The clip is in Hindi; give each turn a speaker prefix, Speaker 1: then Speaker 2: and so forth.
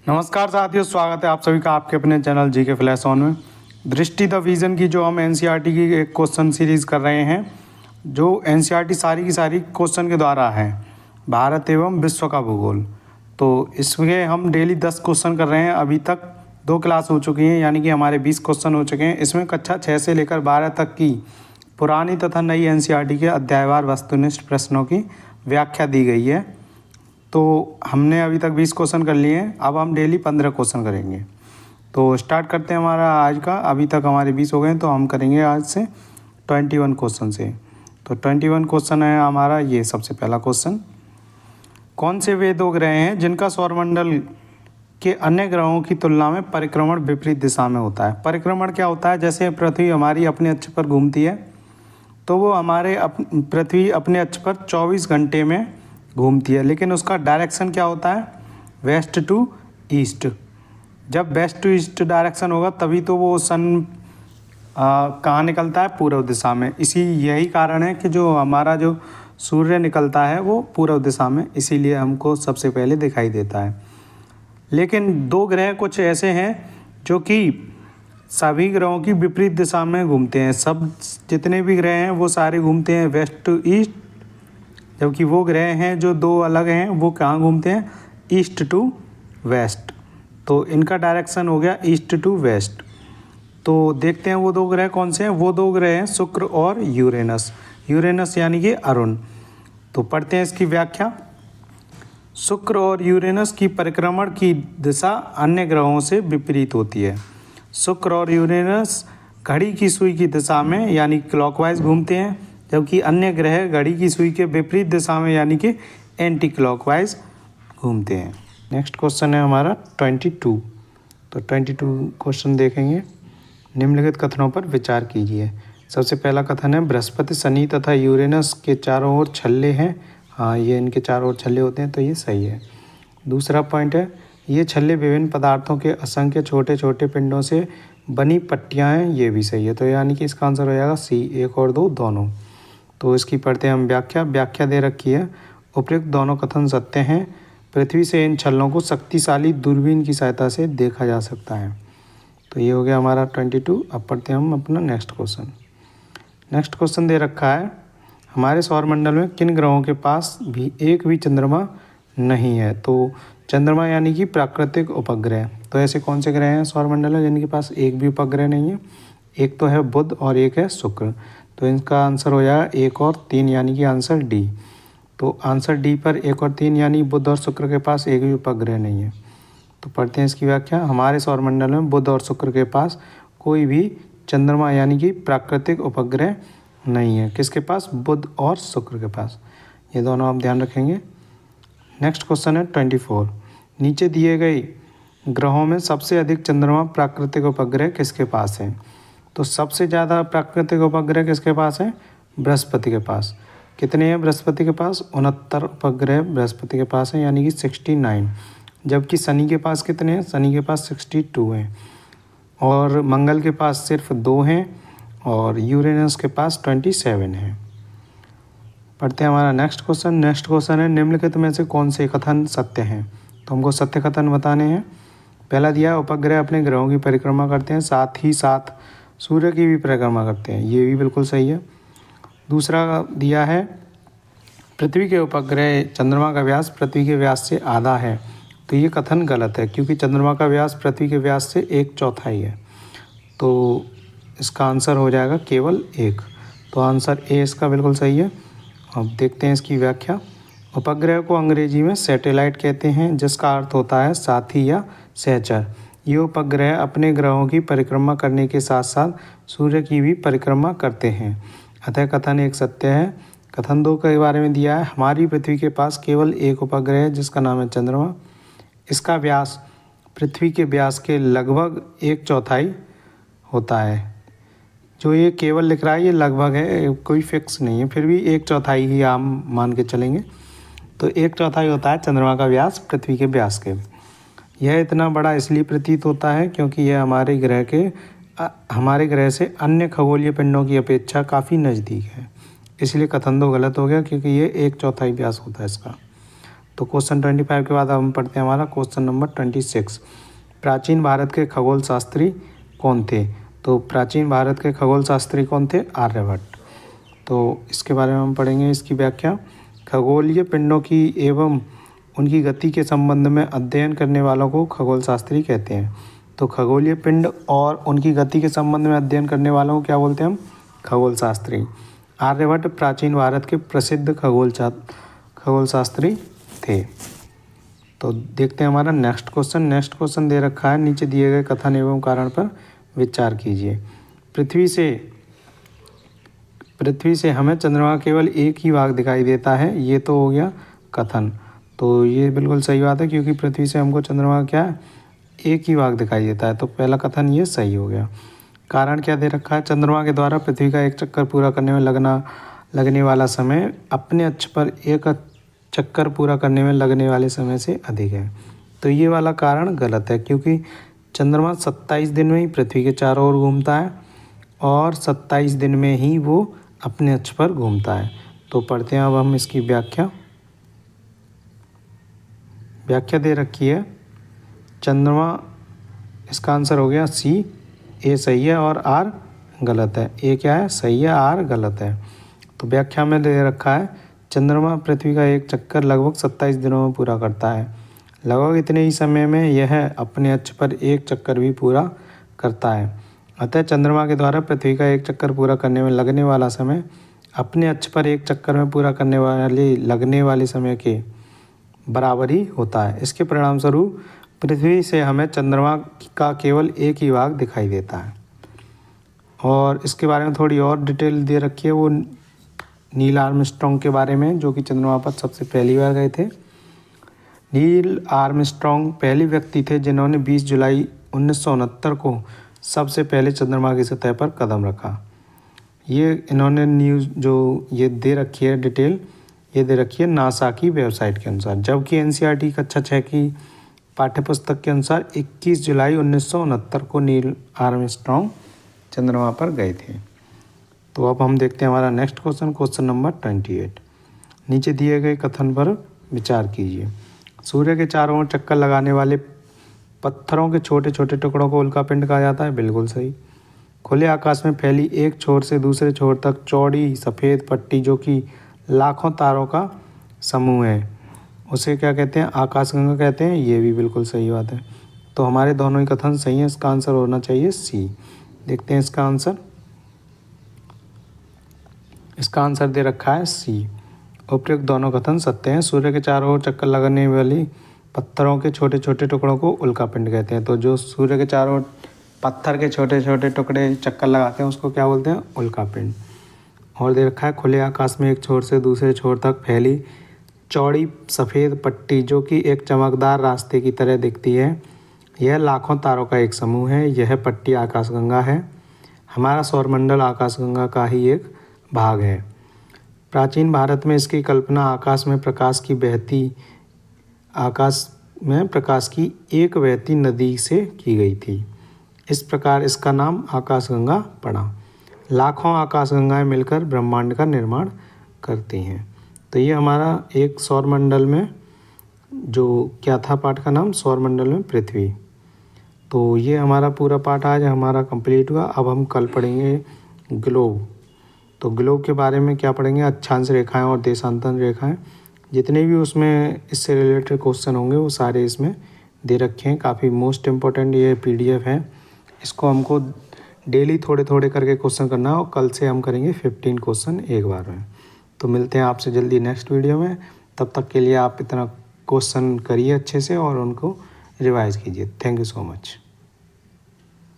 Speaker 1: नमस्कार साथियों, स्वागत है आप सभी का आपके अपने चैनल जी के फ्लैश ऑन में। दृष्टि द विजन की जो हम एनसीईआरटी की एक क्वेश्चन सीरीज़ कर रहे हैं, जो एनसीईआरटी सारी की सारी क्वेश्चन के द्वारा है, भारत एवं विश्व का भूगोल। तो इसमें हम डेली 10 क्वेश्चन कर रहे हैं। अभी तक 2 क्लास हो चुकी हैं, यानी कि हमारे 20 क्वेश्चन हो चुके हैं। इसमें कक्षा 6 से लेकर 12 तक की पुरानी तथा नई एनसीईआरटी के अध्यायवार वस्तुनिष्ठ प्रश्नों की व्याख्या दी गई है। तो हमने अभी तक 20 क्वेश्चन कर लिए हैं, अब हम डेली 15 क्वेश्चन करेंगे। तो स्टार्ट करते हैं हमारा आज का। अभी तक हमारे 20 हो गए हैं, तो हम करेंगे आज से 21 क्वेश्चन से। तो 21 क्वेश्चन है हमारा ये। सबसे पहला क्वेश्चन, कौन से वे 2 ग्रह हैं जिनका सौरमंडल के अन्य ग्रहों की तुलना में परिक्रमण विपरीत दिशा में होता है? परिक्रमण क्या होता है? जैसे पृथ्वी हमारी अपने अक्ष पर घूमती है, तो वो हमारे पृथ्वी अपने अक्ष पर 24 घंटे में घूमती है, लेकिन उसका डायरेक्शन क्या होता है? West to east. जब वेस्ट टू ईस्ट डायरेक्शन होगा तभी तो वो सन कहाँ निकलता है? पूर्व दिशा में। यही कारण है कि जो हमारा जो सूर्य निकलता है वो पूर्व दिशा में, इसीलिए हमको सबसे पहले दिखाई देता है। लेकिन 2 ग्रह कुछ ऐसे हैं जो कि सभी ग्रहों की विपरीत दिशा में घूमते हैं। सब जितने भी ग्रह हैं वो सारे घूमते हैं वेस्ट टू ईस्ट, जबकि वो ग्रह हैं जो 2 अलग हैं वो कहाँ घूमते हैं? East to west. तो इनका डायरेक्शन हो गया ईस्ट टू वेस्ट। तो देखते हैं वो 2 ग्रह कौन से हैं। वो 2 ग्रह हैं शुक्र और यूरेनस। यूरेनस यानी कि अरुण। तो पढ़ते हैं इसकी व्याख्या। शुक्र और यूरेनस की परिक्रमण की दिशा अन्य ग्रहों से विपरीत होती है। शुक्र और यूरेनस घड़ी की सुई की दिशा में यानी क्लॉकवाइज घूमते हैं, जबकि अन्य ग्रह घड़ी की सुई के विपरीत दिशा में यानी कि एंटी क्लॉकवाइज घूमते हैं। नेक्स्ट क्वेश्चन है हमारा 22। तो 22 क्वेश्चन देखेंगे। निम्नलिखित कथनों पर विचार कीजिए। सबसे पहला कथन है, बृहस्पति, शनि तथा यूरेनस के चारों ओर छल्ले हैं। हाँ, ये इनके चारों ओर छल्ले होते हैं, तो ये सही है। दूसरा पॉइंट है, ये छल्ले विभिन्न पदार्थों के असंख्य छोटे छोटे पिंडों से बनी पट्टियाँ हैं। ये भी सही है। तो यानी कि इसका आंसर हो जाएगा सी, 1 और 2 दोनों। तो इसकी पढ़ते हैं हम व्याख्या दे रखी है। उपयुक्त दोनों कथन सत्य हैं। पृथ्वी से इन छल्लों को शक्तिशाली दूरबीन की सहायता से देखा जा सकता है। तो ये हो गया हमारा 22। अब पढ़ते हैं हम अपना नेक्स्ट क्वेश्चन। नेक्स्ट क्वेश्चन दे रखा है, हमारे सौरमंडल में किन ग्रहों के पास भी एक भी चंद्रमा नहीं है? तो चंद्रमा यानी कि प्राकृतिक उपग्रह। तो ऐसे कौन से ग्रह हैं सौरमंडल में जिनके पास एक भी उपग्रह नहीं है? एक तो है बुध और एक है शुक्र। तो इनका आंसर हो जाएगा 1 और 3 यानी कि आंसर डी। तो आंसर डी पर 1 और 3 यानी बुध और शुक्र के पास एक भी उपग्रह नहीं है। तो पढ़ते हैं इसकी व्याख्या। हमारे सौरमंडल में बुध और शुक्र के पास कोई भी चंद्रमा यानी कि प्राकृतिक उपग्रह नहीं है। किसके पास? बुध और शुक्र के पास। ये दोनों आप ध्यान रखेंगे। नेक्स्ट क्वेश्चन है 24। नीचे दिए गए ग्रहों में सबसे अधिक चंद्रमा प्राकृतिक उपग्रह किसके पास है? तो सबसे ज़्यादा प्राकृतिक उपग्रह किसके पास है? बृहस्पति के पास। कितने हैं बृहस्पति के पास? 69 उपग्रह बृहस्पति के पास हैं, यानी कि 69। जबकि शनि के पास कितने हैं? शनि के पास 62 हैं। और मंगल के पास सिर्फ 2 हैं, और यूरेनस के पास 27 हैं। पढ़ते हैं हमारा नेक्स्ट क्वेश्चन। नेक्स्ट क्वेश्चन है, निम्नलिखित में से कौन से कथन सत्य हैं? तो हमको सत्य कथन बताने हैं। पहला दिया है, उपग्रह अपने ग्रहों की परिक्रमा करते हैं, साथ ही साथ सूर्य की भी परिक्रमा करते हैं। ये भी बिल्कुल सही है। दूसरा दिया है, पृथ्वी के उपग्रह चंद्रमा का व्यास पृथ्वी के व्यास से आधा है। तो ये कथन गलत है, क्योंकि चंद्रमा का व्यास पृथ्वी के व्यास से 1/4 है। तो इसका आंसर हो जाएगा केवल 1। तो आंसर ए इसका बिल्कुल सही है। अब देखते हैं इसकी व्याख्या। उपग्रह को अंग्रेजी में सैटेलाइट कहते हैं, जिसका अर्थ होता है साथी या सहचर। ये उपग्रह अपने ग्रहों की परिक्रमा करने के साथ साथ सूर्य की भी परिक्रमा करते हैं। अतः कथन 1 सत्य है। कथन 2 के बारे में दिया है, हमारी पृथ्वी के पास केवल एक उपग्रह है जिसका नाम है चंद्रमा। इसका व्यास पृथ्वी के व्यास के लगभग 1/4 होता है। जो ये केवल लिख रहा है ये लगभग है, कोई फिक्स नहीं है, फिर भी 1/4 ही आप मान के चलेंगे। तो 1/4 होता है चंद्रमा का व्यास पृथ्वी के व्यास के। यह इतना बड़ा इसलिए प्रतीत होता है क्योंकि यह हमारे ग्रह से अन्य खगोलीय पिंडों की अपेक्षा काफ़ी नज़दीक है। इसलिए कथन 2 गलत हो गया, क्योंकि ये 1/4 व्यास होता है इसका। तो क्वेश्चन 25 के बाद हम पढ़ते हैं हमारा क्वेश्चन नंबर 26। प्राचीन भारत के खगोल शास्त्री कौन थे? तो प्राचीन भारत के खगोल शास्त्री कौन थे? आर्यभट्ट। तो इसके बारे में हम पढ़ेंगे इसकी व्याख्या। खगोलीय पिंडों की एवं उनकी गति के संबंध में अध्ययन करने वालों को खगोल शास्त्री कहते हैं। तो खगोलीय पिंड और उनकी गति के संबंध में अध्ययन करने वालों को क्या बोलते हैं हम? खगोल शास्त्री। आर्यभट्ट प्राचीन भारत के प्रसिद्ध खगोल शास्त्री थे। तो देखते हैं हमारा नेक्स्ट क्वेश्चन। नेक्स्ट क्वेश्चन दे रखा है, नीचे दिए गए कथन एवं कारण पर विचार कीजिए। पृथ्वी से हमें चंद्रमा केवल एक ही भाग दिखाई देता है, ये तो हो गया कथन। तो ये बिल्कुल सही बात है, क्योंकि पृथ्वी से हमको चंद्रमा क्या है, एक ही भाग दिखाई देता है। तो पहला कथन ये सही हो गया। कारण क्या दे रखा है? चंद्रमा के द्वारा पृथ्वी का एक चक्कर पूरा करने में लगने वाला समय अपने अक्ष पर एक चक्कर पूरा करने में लगने वाले समय से अधिक है। तो ये वाला कारण गलत है, क्योंकि चंद्रमा 27 दिन में ही पृथ्वी के चारों ओर घूमता है और 27 दिन में ही वो अपने अक्ष पर घूमता है। तो पढ़ते हैं अब हम इसकी व्याख्या दे रखी है। चंद्रमा, इसका आंसर हो गया सी, ए सही है और आर गलत है। ए क्या है? सही है, आर गलत है। तो व्याख्या में दे रखा है, चंद्रमा पृथ्वी का एक चक्कर लगभग 27 दिनों में पूरा करता है। लगभग इतने ही समय में यह अपने अक्ष पर एक चक्कर भी पूरा करता है। अतः चंद्रमा के द्वारा पृथ्वी का एक चक्कर पूरा करने में लगने वाला समय अपने अक्ष पर एक चक्कर में पूरा लगने वाले समय के बराबर ही होता है। इसके परिणाम स्वरूप पृथ्वी से हमें चंद्रमा का केवल एक ही भाग दिखाई देता है। और इसके बारे में थोड़ी और डिटेल दे रखी है, वो नील आर्मस्ट्रॉन्ग के बारे में, जो कि चंद्रमा पर सबसे पहली बार गए थे। नील आर्मस्ट्रॉन्ग पहले व्यक्ति थे जिन्होंने 20 जुलाई 1969 को सबसे पहले चंद्रमा की सतह पर कदम रखा। ये इन्होंने न्यूज़ जो ये दे रखी है डिटेल, ये दे रखी है नासा की वेबसाइट के अनुसार। जबकि एनसीईआरटी कक्षा 6 की पाठ्यपुस्तक के अनुसार 21 जुलाई 1969 को नील आर्मस्ट्रॉन्ग चंद्रमा पर गए थे। तो अब हम देखते हैं हमारा नेक्स्ट क्वेश्चन, क्वेश्चन नंबर 28। नीचे दिए गए कथन पर विचार कीजिए। सूर्य के चारों ओर चक्कर लगाने वाले पत्थरों के छोटे छोटे टुकड़ों को उल्कापिंड कहा जाता है। बिल्कुल सही। खुले आकाश में फैली एक छोर से दूसरे छोर तक चौड़ी सफ़ेद पट्टी, जो कि लाखों तारों का समूह है, उसे क्या कहते हैं? आकाशगंगा कहते हैं। ये भी बिल्कुल सही बात है। तो हमारे दोनों ही कथन सही हैं। इसका आंसर होना चाहिए सी। देखते हैं इसका आंसर। इसका आंसर दे रखा है सी। उपयुक्त दोनों कथन सत्य हैं। सूर्य के चारों ओर चक्कर लगाने वाली पत्थरों के छोटे छोटे टुकड़ों को उल्कापिंड कहते हैं। तो जो सूर्य के चारों ओर पत्थर के छोटे छोटे टुकड़े चक्कर लगाते हैं उसको क्या बोलते हैं? उल्कापिंड। और दे रखा है, खुले आकाश में एक छोर से दूसरे छोर तक फैली चौड़ी सफ़ेद पट्टी, जो कि एक चमकदार रास्ते की तरह दिखती है, यह लाखों तारों का एक समूह है। यह पट्टी आकाशगंगा है। हमारा सौरमंडल आकाशगंगा का ही एक भाग है। प्राचीन भारत में इसकी कल्पना आकाश में प्रकाश की एक बहती नदी से की गई थी। इस प्रकार इसका नाम आकाशगंगा पड़ा। लाखों आकाशगंगाएं मिलकर ब्रह्मांड का निर्माण करती हैं। तो ये हमारा एक सौरमंडल में जो क्या था पाठ का नाम? सौरमंडल में पृथ्वी। तो ये हमारा पूरा पाठ आज हमारा कंप्लीट हुआ। अब हम कल पढ़ेंगे ग्लोब। तो ग्लोब के बारे में क्या पढ़ेंगे? अक्षांश रेखाएं और देशांतर रेखाएं। जितने भी उसमें इससे रिलेटेड क्वेश्चन होंगे वो सारे इसमें दे रखे हैं। काफ़ी मोस्ट इम्पोर्टेंट ये पीडीएफ है। इसको हमको डेली थोड़े थोड़े करके क्वेश्चन करना है और कल से हम करेंगे 15 क्वेश्चन एक बार में। तो मिलते हैं आपसे जल्दी नेक्स्ट वीडियो में। तब तक के लिए आप इतना क्वेश्चन करिए अच्छे से और उनको रिवाइज कीजिए। Thank you so much.